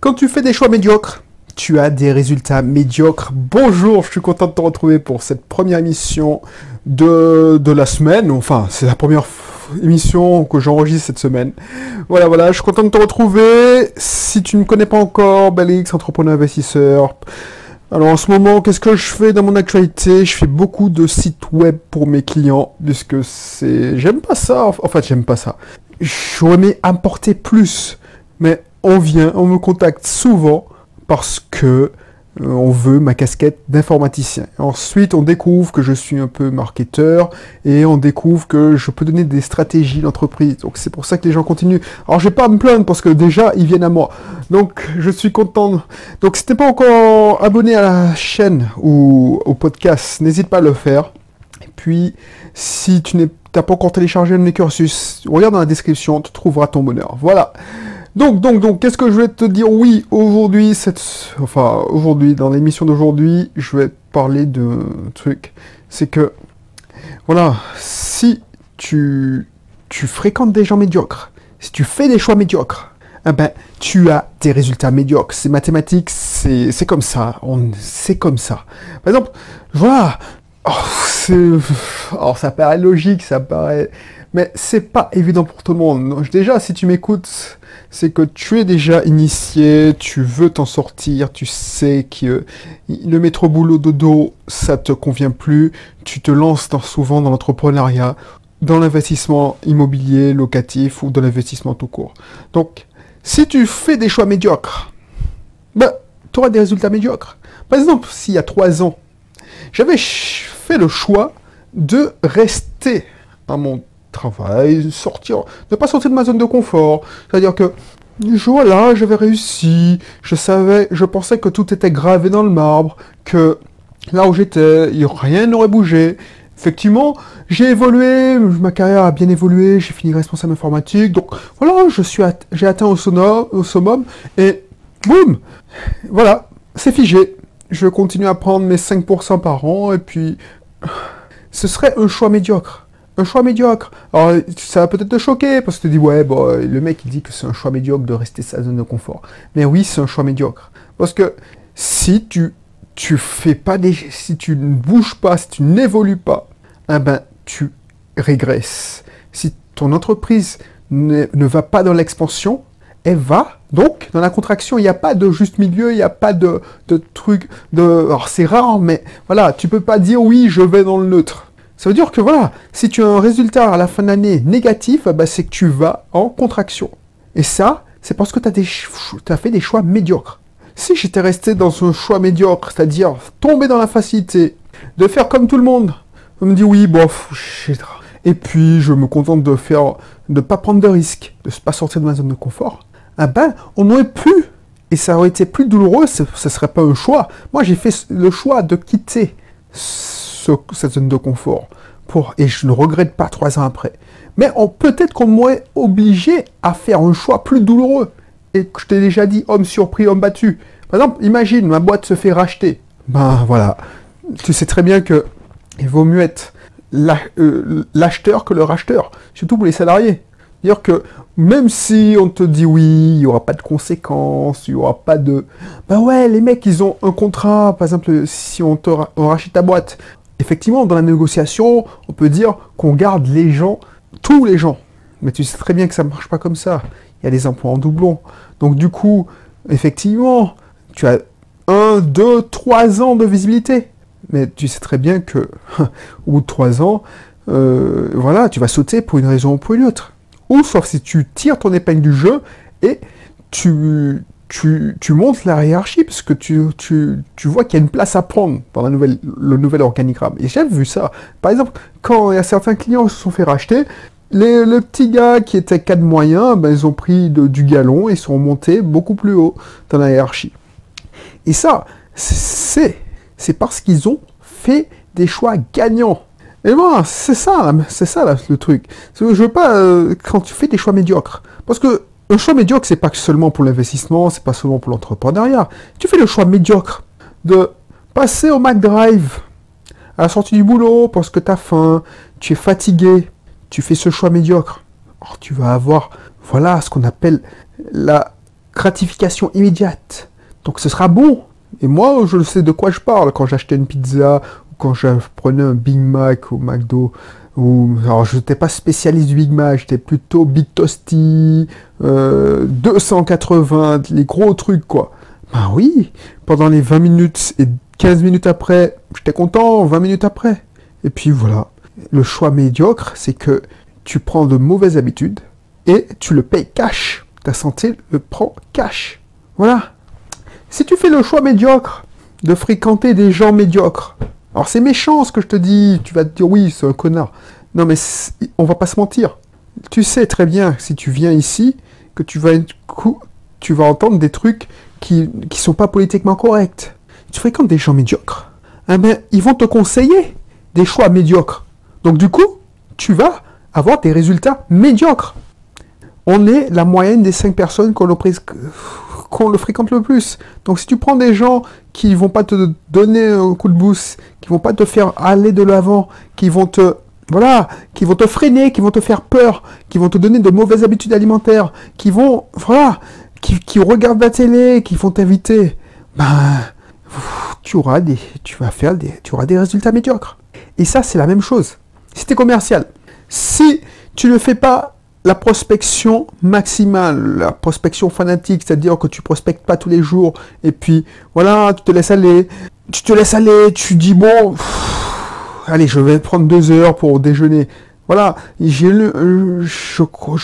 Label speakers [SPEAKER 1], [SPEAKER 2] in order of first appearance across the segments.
[SPEAKER 1] Quand tu fais des choix médiocres, tu as des résultats médiocres. Bonjour, je suis content de te retrouver pour cette première émission de la semaine. Enfin, c'est la première émission que j'enregistre cette semaine. Voilà, je suis content de te retrouver. Si tu ne me connais pas encore, Belix, entrepreneur investisseur. Alors en ce moment, qu'est-ce que je fais dans mon actualité? Je fais beaucoup de sites web pour mes clients, puisque c'est... J'aime pas ça, en fait j'aime pas ça. J'aurais aimé apporter plus, mais on me contacte souvent parce que on veut ma casquette d'informaticien. Ensuite, on découvre que je suis un peu marketeur et on découvre que je peux donner des stratégies d'entreprise. Donc c'est pour ça que les gens continuent. Alors je vais pas me plaindre parce que déjà ils viennent à moi. Donc je suis content. Donc si t'es pas encore abonné à la chaîne ou au podcast, n'hésite pas à le faire. Et puis si tu n'as pas encore téléchargé un de mes cursus, regarde dans la description, tu trouveras ton bonheur. Voilà. Donc, qu'est-ce que je vais te dire? Oui, aujourd'hui, dans l'émission d'aujourd'hui, je vais parler de truc. C'est que, voilà, si tu fréquentes des gens médiocres, si tu fais des choix médiocres, eh ben, tu as des résultats médiocres. C'est mathématique, c'est comme ça. C'est comme ça. Par exemple, voilà, ça paraît logique, mais c'est pas évident pour tout le monde. Déjà, si tu m'écoutes, c'est que tu es déjà initié, tu veux t'en sortir, tu sais que le métro boulot dodo, ça te convient plus, tu te lances souvent dans l'entrepreneuriat, dans l'investissement immobilier, locatif ou dans l'investissement tout court. Donc, si tu fais des choix médiocres, tu auras des résultats médiocres. Par exemple, s'il y a 3 ans, j'avais fait le choix de rester à mon travail, ne pas sortir de ma zone de confort. C'est-à-dire que, j'avais réussi, je pensais que tout était gravé dans le marbre, que là où j'étais, rien n'aurait bougé. Effectivement, j'ai évolué, ma carrière a bien évolué, j'ai fini responsable informatique, donc voilà, j'ai atteint au summum, et boum, voilà, c'est figé. Je continue à prendre mes 5% par an, et puis, ce serait un choix médiocre. Un choix médiocre. Alors, ça va peut-être te choquer, parce que tu te dis, le mec, il dit que c'est un choix médiocre de rester sa zone de confort. Mais oui, c'est un choix médiocre. Parce que si tu ne bouges pas, si tu n'évolues pas, tu régresses. Si ton entreprise ne va pas dans l'expansion, elle va donc dans la contraction. Il n'y a pas de juste milieu, il n'y a pas de truc alors c'est rare, mais voilà, tu peux pas dire oui, je vais dans le neutre. Ça veut dire que voilà, si tu as un résultat à la fin de l'année négatif, c'est que tu vas en contraction. Et ça, c'est parce que tu as fait des choix médiocres. Si j'étais resté dans un choix médiocre, c'est-à-dire tomber dans la facilité, de faire comme tout le monde, on me dit oui, et puis je me contente de pas prendre de risques, de ne pas sortir de ma zone de confort, on n'aurait plus, et ça aurait été plus douloureux, ce serait pas un choix. Moi, j'ai fait le choix de quitter cette zone de confort, et je ne regrette pas 3 ans après. Mais peut-être qu'on m'aurait obligé à faire un choix plus douloureux. Et que je t'ai déjà dit, homme surpris, homme battu. Par exemple, imagine, ma boîte se fait racheter. Voilà. Tu sais très bien que il vaut mieux être l'acheteur que le racheteur. Surtout pour les salariés. C'est-à-dire que même si on te dit oui, il n'y aura pas de conséquences, il n'y aura pas de... les mecs, ils ont un contrat. Par exemple, si on rachète ta boîte, effectivement, dans la négociation, on peut dire qu'on garde les gens, tous les gens. Mais tu sais très bien que ça ne marche pas comme ça. Il y a des emplois en doublon. Donc du coup, effectivement, tu as 1, 2, 3 ans de visibilité. Mais tu sais très bien que, au bout de 3 ans, tu vas sauter pour une raison ou pour une autre. Ou sauf si tu tires ton épingle du jeu et tu montes la hiérarchie parce que tu vois qu'il y a une place à prendre dans le nouvel organigramme. Et j'ai vu ça. Par exemple, quand il y a certains clients qui se sont fait racheter, les petits gars qui étaient cadres moyens, ils ont pris du galon et sont montés beaucoup plus haut dans la hiérarchie. Et ça, c'est parce qu'ils ont fait des choix gagnants. Et voilà, c'est ça le truc. Je veux pas quand tu fais des choix médiocres. Parce que un choix médiocre, c'est pas seulement pour l'investissement, c'est pas seulement pour l'entrepreneuriat. Tu fais le choix médiocre de passer au McDrive à la sortie du boulot parce que tu as faim, tu es fatigué, tu fais ce choix médiocre. Alors, tu vas avoir, ce qu'on appelle la gratification immédiate. Donc ce sera bon. Et moi, je sais de quoi je parle quand j'achetais une pizza, ou quand je prenais un Big Mac au McDo. Alors, je n'étais pas spécialiste du Big Mac, j'étais plutôt Big Toasty, 280, les gros trucs, quoi. Ben oui, pendant les 20 minutes et 15 minutes après, j'étais content, 20 minutes après. Et puis voilà, le choix médiocre, c'est que tu prends de mauvaises habitudes et tu le payes cash. Ta santé le prend cash. Voilà. Si tu fais le choix médiocre de fréquenter des gens médiocres, alors c'est méchant ce que je te dis, tu vas te dire oui, c'est un connard. Non mais on va pas se mentir. Tu sais très bien que si tu viens ici, que tu vas entendre des trucs qui sont pas politiquement corrects. Tu fréquentes des gens médiocres. Eh ben, ils vont te conseiller des choix médiocres. Donc du coup, tu vas avoir des résultats médiocres. On est la moyenne des 5 personnes qu'on le fréquente le plus. Donc si tu prends des gens qui vont pas te donner un coup de boost, qui vont pas te faire aller de l'avant, qui vont te freiner, qui vont te faire peur, qui vont te donner de mauvaises habitudes alimentaires, qui regardent la télé, qui vont t'inviter, tu auras des résultats médiocres. Et ça, c'est la même chose. Si tu es commercial, si tu ne fais pas la prospection maximale, la prospection fanatique, c'est-à-dire que tu prospectes pas tous les jours, et puis voilà, tu te laisses aller, tu dis bon, allez, je vais prendre 2 heures pour déjeuner. Voilà, je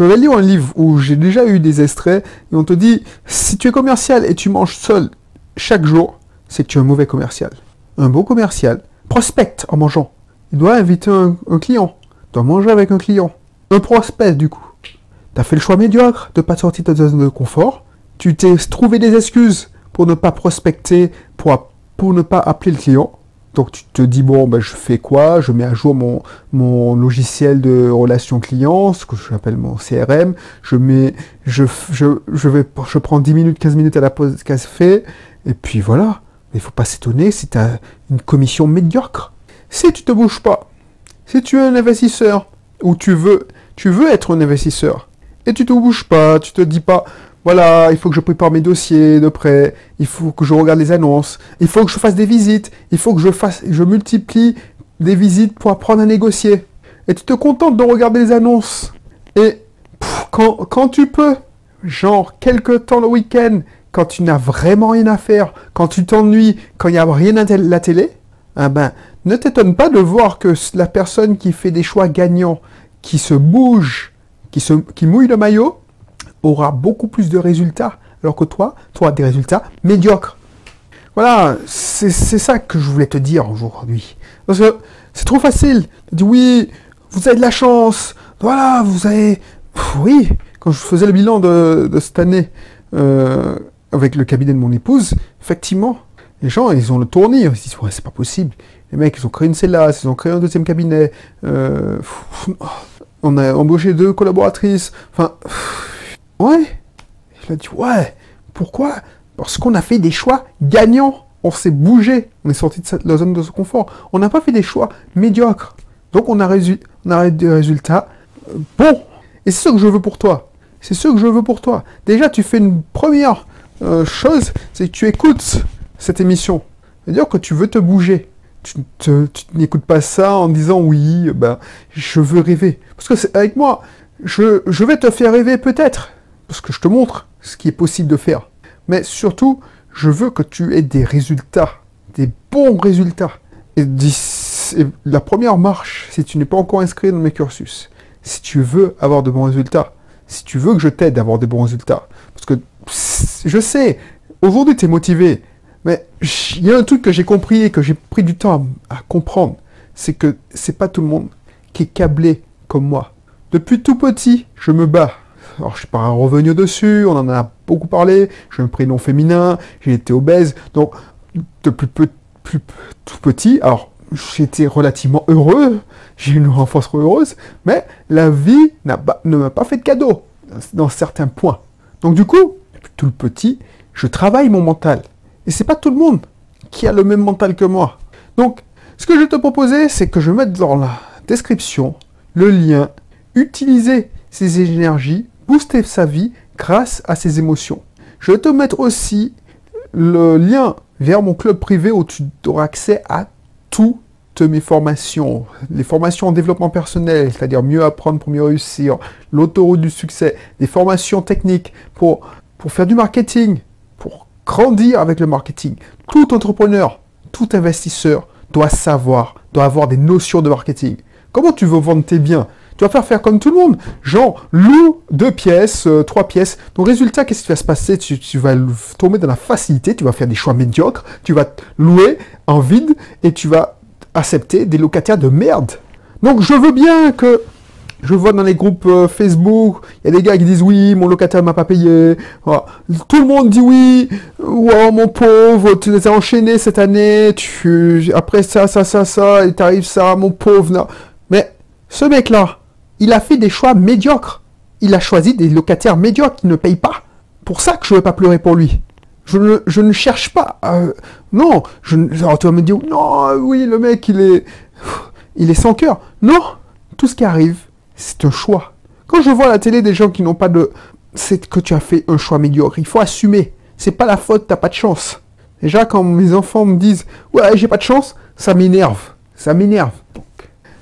[SPEAKER 1] vais lire un livre où j'ai déjà eu des extraits, et on te dit, si tu es commercial et tu manges seul chaque jour, c'est que tu es un mauvais commercial. Un bon commercial prospecte en mangeant. Il doit inviter un client, il doit manger avec un client. Un prospect, du coup. Tu as fait le choix médiocre de ne pas sortir de ta zone de confort. Tu t'es trouvé des excuses pour ne pas prospecter, pour ne pas appeler le client. Donc tu te dis, bon, je fais quoi? Je mets à jour mon logiciel de relation client, ce que j'appelle mon CRM. Je prends 10 minutes, 15 minutes à la pause café. Et puis voilà. Il ne faut pas s'étonner si tu as une commission médiocre. Si tu ne te bouges pas, si tu es un investisseur, ou tu veux être un investisseur, et tu te bouges pas, tu te dis pas, voilà, il faut que je prépare mes dossiers de prêt, il faut que je regarde les annonces, il faut que je fasse des visites, il faut que je multiplie des visites pour apprendre à négocier. Et tu te contentes de regarder les annonces. Et quand tu peux, genre quelques temps le week-end, quand tu n'as vraiment rien à faire, quand tu t'ennuies, quand il n'y a rien à la télé, ne t'étonne pas de voir que la personne qui fait des choix gagnants, qui se bouge, qui mouille le maillot, aura beaucoup plus de résultats, alors que toi, tu auras des résultats médiocres. Voilà, c'est ça que je voulais te dire aujourd'hui. Parce que c'est trop facile de dire oui, vous avez de la chance, voilà, vous avez... Oui, quand je faisais le bilan de cette année avec le cabinet de mon épouse, effectivement, les gens, ils ont le tournis, ils se disent, ouais, c'est pas possible. Les mecs, ils ont créé une CELAS, ils ont créé un deuxième cabinet, on a embauché 2 collaboratrices, ouais. Il a dit, ouais, pourquoi? Parce qu'on a fait des choix gagnants, on s'est bougé, on est sorti de la zone de confort, on n'a pas fait des choix médiocres. Donc on a des résultats bons. Et c'est ce que je veux pour toi. C'est ce que je veux pour toi. Déjà, tu fais une première chose, c'est que tu écoutes cette émission. C'est-à-dire que tu veux te bouger. Tu n'écoutes pas ça en disant oui, je veux rêver. Parce que avec moi, je vais te faire rêver peut-être. Parce que je te montre ce qui est possible de faire. Mais surtout, je veux que tu aies des résultats. Des bons résultats. Et la première marche, si tu n'es pas encore inscrit dans mes cursus, si tu veux avoir de bons résultats, si tu veux que je t'aide à avoir de bons résultats, parce que je sais, aujourd'hui tu es motivé, mais il y a un truc que j'ai compris et que j'ai pris du temps à comprendre, c'est que c'est pas tout le monde qui est câblé comme moi. Depuis tout petit, je me bats. Alors je suis pas revenu dessus, on en a beaucoup parlé, j'ai un prénom féminin, j'ai été obèse, donc depuis tout petit, alors j'étais relativement heureux, j'ai eu une enfance heureuse, mais la vie ne m'a pas fait de cadeau dans certains points. Donc du coup, depuis tout le petit, je travaille mon mental. Et c'est pas tout le monde qui a le même mental que moi. Donc, ce que je vais te proposer, c'est que je mette dans la description le lien « Utiliser ses énergies, booster sa vie grâce à ses émotions ». Je vais te mettre aussi le lien vers mon club privé où tu auras accès à toutes mes formations. Les formations en développement personnel, c'est-à-dire mieux apprendre pour mieux réussir, l'autoroute du succès, des formations techniques pour faire du marketing, pour grandir avec le marketing. Tout entrepreneur, tout investisseur doit savoir, doit avoir des notions de marketing. Comment tu veux vendre tes biens? Tu vas faire comme tout le monde. Genre, loue 2 pièces, 3 pièces. Donc, résultat, qu'est-ce qui va se passer? Tu vas tomber dans la facilité, tu vas faire des choix médiocres, tu vas louer en vide et tu vas accepter des locataires de merde. Donc, je veux bien que... Je vois dans les groupes Facebook, il y a des gars qui disent oui, mon locataire m'a pas payé. Voilà. Tout le monde dit oui, oh mon pauvre, tu les as enchaînés cette année, après ça, il t'arrive ça, mon pauvre. Non. Mais ce mec-là, il a fait des choix médiocres. Il a choisi des locataires médiocres qui ne payent pas. Pour ça que je ne veux pas pleurer pour lui. Je ne cherche pas. Non, alors tu vas me dire, non, oui, le mec, il est sans cœur. Non, tout ce qui arrive, c'est un choix. Quand je vois à la télé des gens qui n'ont pas de... C'est que tu as fait un choix médiocre. Il faut assumer. C'est pas la faute, t'as pas de chance. Déjà, quand mes enfants me disent « Ouais, j'ai pas de chance », ça m'énerve. Ça m'énerve.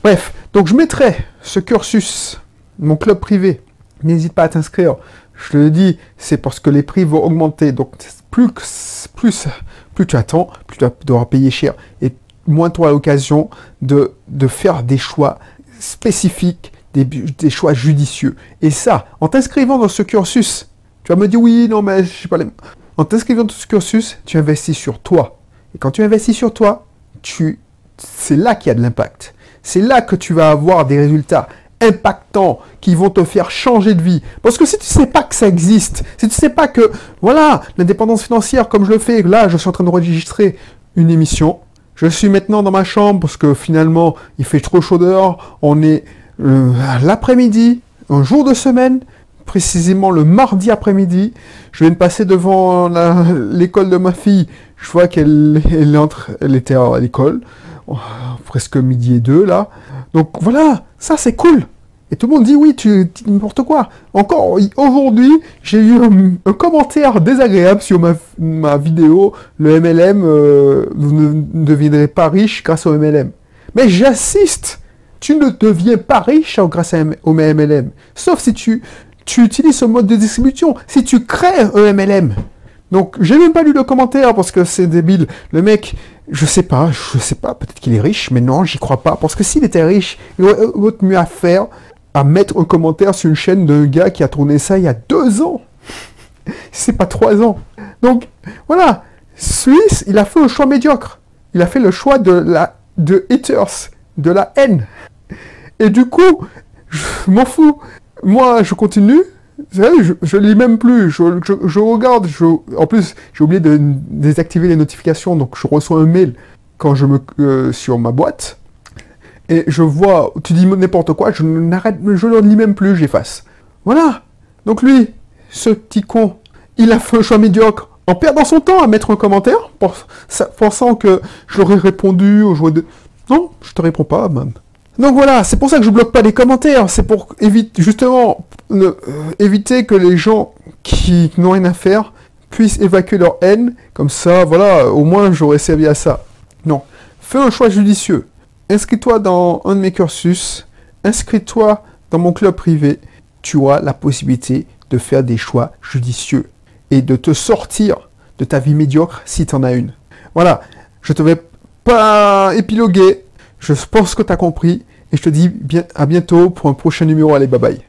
[SPEAKER 1] Bref, donc je mettrai ce cursus, mon club privé. N'hésite pas à t'inscrire. Je te le dis, c'est parce que les prix vont augmenter. Donc, plus tu attends, plus tu devras payer cher. Et moins tu auras l'occasion de faire des choix spécifiques, des choix judicieux. Et ça, en t'inscrivant dans ce cursus, tu vas me dire oui, non, mais je sais pas les... En t'inscrivant dans ce cursus, tu investis sur toi. Et quand tu investis sur toi, c'est là qu'il y a de l'impact. C'est là que tu vas avoir des résultats impactants qui vont te faire changer de vie. Parce que si tu ne sais pas que ça existe, si tu ne sais pas que, voilà, l'indépendance financière, comme je le fais, là, je suis en train de enregistrer une émission. Je suis maintenant dans ma chambre parce que finalement, il fait trop chaud dehors. On est l'après-midi, un jour de semaine, précisément le mardi après-midi. Je viens de passer devant l'école de ma fille. Je vois qu'elle était à l'école. Presque midi et 2 là. Donc voilà, ça c'est cool. Et tout le monde dit oui, tu dis n'importe quoi. Encore aujourd'hui, j'ai eu un commentaire désagréable sur ma vidéo. Le MLM, vous ne deviendrez pas riche grâce au MLM. Mais j'assiste. Tu ne deviens pas riche grâce au MLM. Sauf si tu utilises ce mode de distribution. Si tu crées un MLM. Donc, j'ai même pas lu le commentaire parce que c'est débile. Le mec, je sais pas, peut-être qu'il est riche, mais non, j'y crois pas. Parce que s'il était riche, il aurait autre mieux à faire à mettre un commentaire sur une chaîne d'un gars qui a tourné ça il y a 2 ans. C'est pas 3 ans. Donc, voilà. Suisse, il a fait un choix médiocre. Il a fait le choix de haters, de la haine. Et du coup, je m'en fous. Moi, je continue. Je lis même plus, je regarde, en plus j'ai oublié de désactiver les notifications, donc je reçois un mail quand sur ma boîte, et je vois, tu dis n'importe quoi, je ne lis même plus, j'efface. Voilà. Donc lui, ce petit con, il a fait un choix médiocre en perdant son temps à mettre un commentaire, pensant que j'aurais répondu aux joueurs de... Non, je te réponds pas, même. Donc voilà, c'est pour ça que je bloque pas les commentaires, c'est pour éviter que les gens qui n'ont rien à faire puissent évacuer leur haine, comme ça, voilà, au moins j'aurais servi à ça. Non, fais un choix judicieux. Inscris-toi dans un de mes cursus, inscris-toi dans mon club privé, tu auras la possibilité de faire des choix judicieux et de te sortir de ta vie médiocre si tu en as une. Voilà, je te vais pas épiloguer, je pense que tu as compris. Et je te dis à bientôt pour un prochain numéro. Allez, bye bye.